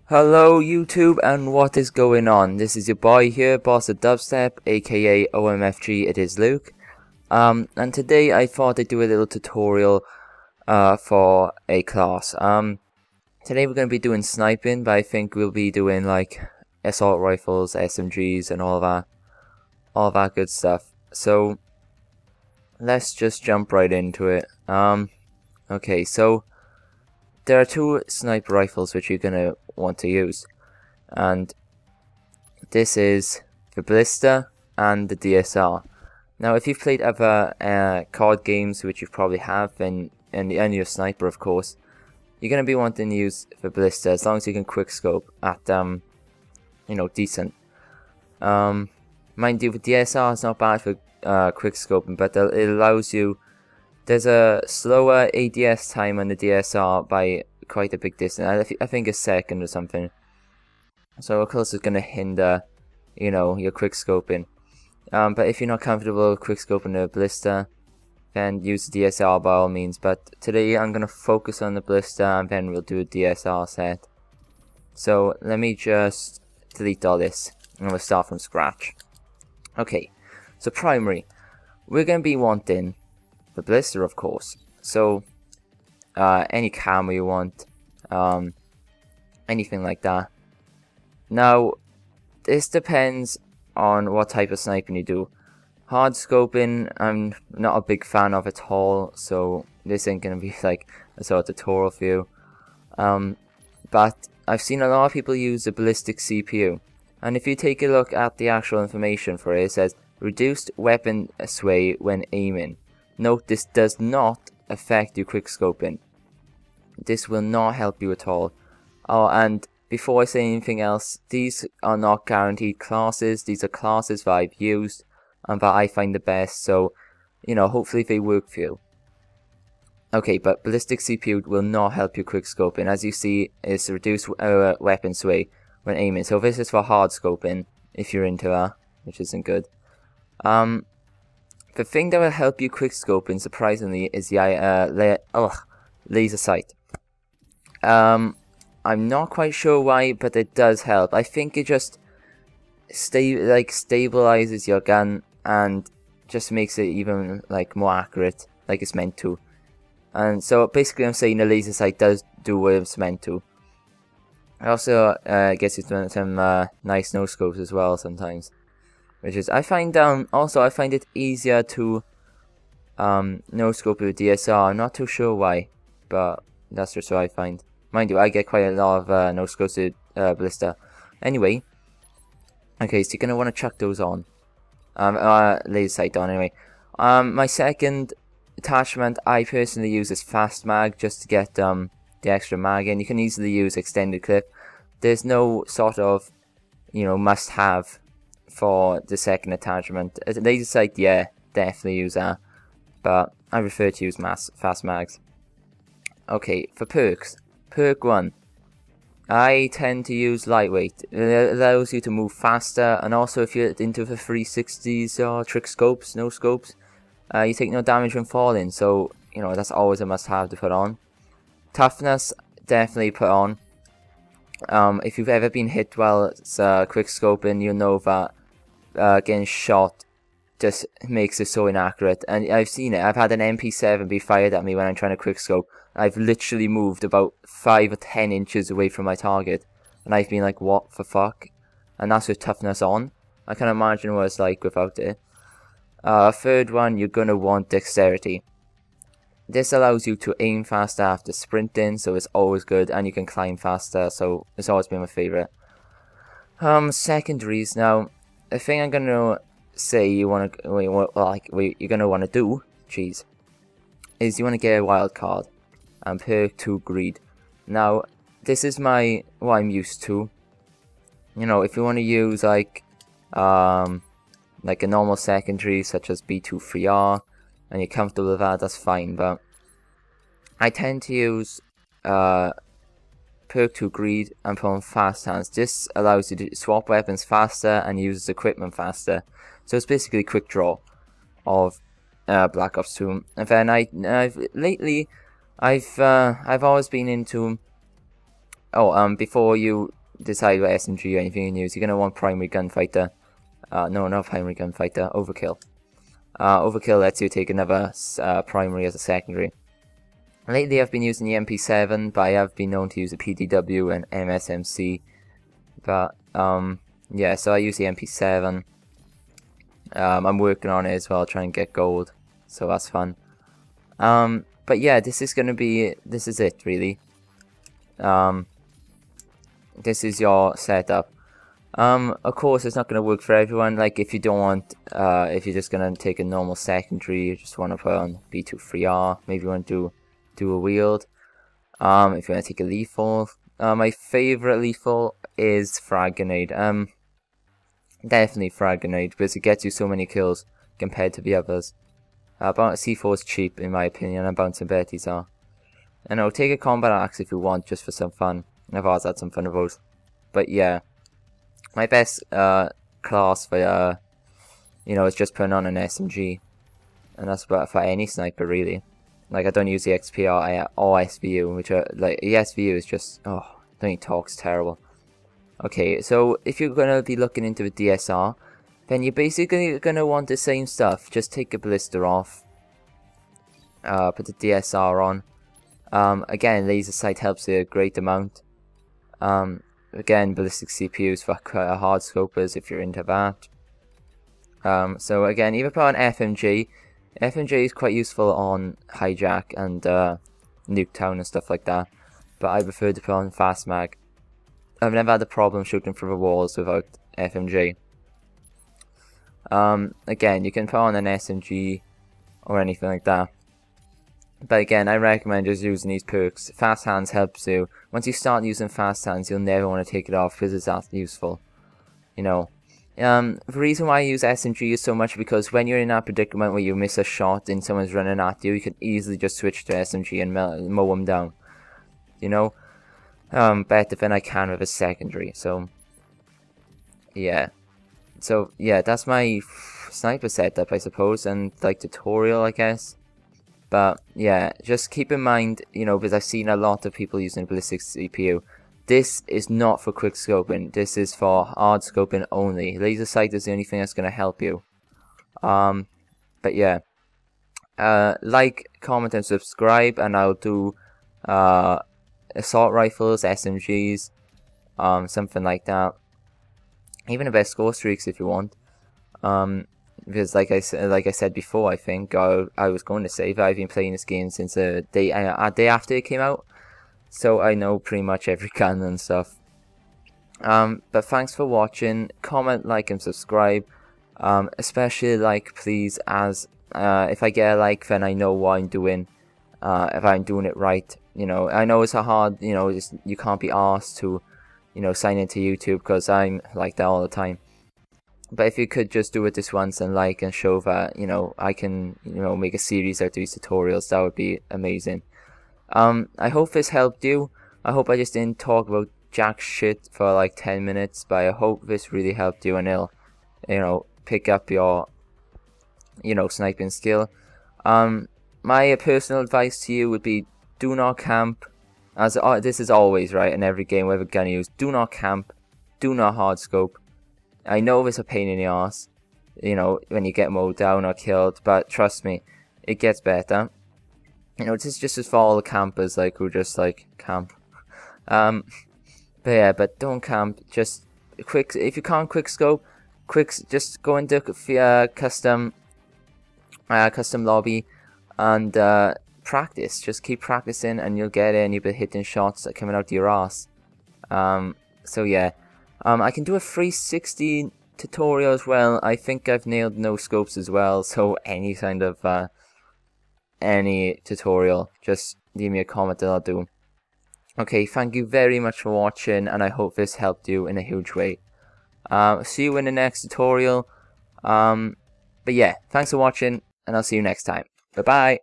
Hello YouTube, and what is going on? This is your boy here, BossOfDubstep, aka OMFG. It is Luke. And today I thought I'd do a little tutorial for a class. Today we're going to be doing sniping, but I think we'll be doing like assault rifles, SMGs, and all that good stuff. So let's just jump right into it. Okay, so there are two sniper rifles which you're gonna want to use, and this is the Ballista and the DSR. Now, if you've played other COD games, which you probably have, and you're a sniper, of course, you're gonna be wanting to use the Ballista as long as you can quickscope at decent. Mind you, the DSR is not bad for quickscoping, but it allows you. There's a slower ADS time on the DSR by quite a big distance. I think a second or something. So of course it's going to hinder, your quickscoping. But if you're not comfortable quickscoping the Ballista, then use the DSR by all means. But today I'm going to focus on the Ballista, and then we'll do a DSR set. So let me just delete all this, and we'll start from scratch. Okay, so primary. We're going to be wanting the Ballista, of course. So any camo you want, anything like that. Now, this depends on what type of sniping you do. Hard scoping, I'm not a big fan of at all, so this ain't gonna be like a sort of tutorial for you. But I've seen a lot of people use a ballistic CPU, and if you take a look at the actual information for it, it says reduced weapon sway when aiming. Note, this does not affect your quickscoping. This will not help you at all. Oh, and before I say anything else, these are not guaranteed classes. These are classes that I've used and that I find the best, so, hopefully they work for you. Okay, but ballistic CPU will not help you quickscoping. As you see, it's reduced weapon sway when aiming. So this is for hard scoping, if you're into that, which isn't good. The thing that will help you quickscoping, surprisingly, is the laser sight. I'm not quite sure why, but it does help. I think it just stabilizes your gun and just makes it even more accurate, like it's meant to. And so basically, I'm saying the laser sight does do what it's meant to. It also gets you some nice no scopes as well sometimes. Which is, I find it easier to no scope with DSR. I'm not too sure why, but that's just what I find. Mind you, I get quite a lot of no scopes with Ballista. Anyway, okay, so you're gonna want to chuck those on. Laser sight on anyway. My second attachment I personally use is fast mag, just to get the extra mag in. You can easily use extended clip. There's no sort of must have for the second attachment. Laser sight, yeah, definitely use that, but I prefer to use fast mags. Okay, for perks, perk 1, I tend to use lightweight. It allows you to move faster, and also if you're into the 360s or trick scopes, no scopes, you take no damage when falling, so that's always a must have to put on. Toughness, definitely put on. If you've ever been hit while it's quick scoping, you'll know that getting shot just makes it so inaccurate. And I've seen it. I've had an MP7 be fired at me when I'm trying to quickscope. I've literally moved about 5 or 10 inches away from my target, and I've been like, what the fuck? And that's with toughness on. I can imagine what it's like without it. Third one, you're gonna want dexterity. This allows you to aim faster after sprinting, so it's always good, and you can climb faster, so it's always been my favorite. Secondaries. Now, the thing I'm gonna say you're gonna want to do, is you want to get a wild card and perk 2 greed. Now, this is what I'm used to. If you want to use like a normal secondary such as B23R, and you're comfortable with that, that's fine. But I tend to use perk 2 greed and put on fast hands. This allows you to swap weapons faster and use equipment faster. So it's basically quick draw of Black Ops 2. And then I've always been into before you decide what SMG or anything you use, you're gonna want primary gunfighter. No, not primary gunfighter. Overkill. Overkill lets you take another primary as a secondary. Lately, I've been using the MP7, but I have been known to use the PDW and MSMC. But yeah, so I use the MP7. I'm working on it as well, trying to get gold, so that's fun. But yeah, this is it really. This is your setup. Of course, it's not going to work for everyone. Like, if you don't want, if you're just going to take a normal secondary, you just want to put on B23R, maybe you want to do a wield. If you want to take a lethal, my favorite lethal is frag grenade. Definitely frag grenade, because it gets you so many kills compared to the others. C4 is cheap in my opinion, and bouncing betties are. And I'll take a combat axe if you want, just for some fun. I've always had some fun with those. But yeah, my best class for is just putting on an SMG, and that's about for any sniper really. Like, I don't use the XP or SVU, which are like, the SVU is just, oh, don't even talk, it's terrible. Okay, so if you're gonna be looking into a DSR, then you're basically gonna want the same stuff. Just take a blister off, put the DSR on. Again, laser sight helps a great amount. Again, ballistic CPUs for hard scopers if you're into that. So again, either put on FMG. FMG is quite useful on hijack and Nuketown and stuff like that, but I prefer to put on fast mag. I've never had a problem shooting through the walls without FMG. Again, you can put on an SMG or anything like that. But again, I recommend just using these perks. Fast hands helps you. Once you start using fast hands, you'll never want to take it off because it's that useful. You know. The reason why I use SMG is so much because when you're in that predicament where you miss a shot and someone's running at you, you can easily just switch to SMG and mow them down. You know? Better than I can with a secondary. So, yeah. So, yeah, that's my sniper setup, I suppose, and, like, tutorial, I guess. But, yeah, just keep in mind, because I've seen a lot of people using ballistic CPU. This is not for quick scoping. This is for hard scoping only. Laser sight is the only thing that's going to help you. But yeah. Like, comment, and subscribe, and I'll do assault rifles, SMGs, something like that. Even the best score streaks if you want. Because like I said before, I think I was going to say that I've been playing this game since a day after it came out. So I know pretty much every gun and stuff. But thanks for watching. Comment, like, and subscribe. Especially like, please, as if I get a like, then I know what I'm doing. If I'm doing it right. I know it's a hard, you can't be asked to, sign into YouTube because I'm like that all the time. But if you could just do it this once and like and show that, I can, make a series out of these tutorials, that would be amazing. I hope this helped you. I hope I just didn't talk about jack shit for like 10 minutes, but I hope this really helped you and it'll, pick up your, sniping skill. My personal advice to you would be, do not camp. As this is always right in every game, whatever gun you use. Do not camp. Do not hard scope. I know it's a pain in the ass, when you get mowed down or killed, but trust me, it gets better. This is just for all the campers, like, who just, like, camp. But yeah, but don't camp. Just if you can't quick scope, just go into custom lobby and practice. Just keep practicing, and you'll get it, and you'll be hitting shots that are coming out your ass. So yeah. I can do a 360 tutorial as well. I think I've nailed no scopes as well, so any kind of any tutorial, just leave me a comment and I'll do. Okay, thank you very much for watching, and I hope this helped you in a huge way. See you in the next tutorial. But yeah, thanks for watching, and I'll see you next time. Bye bye.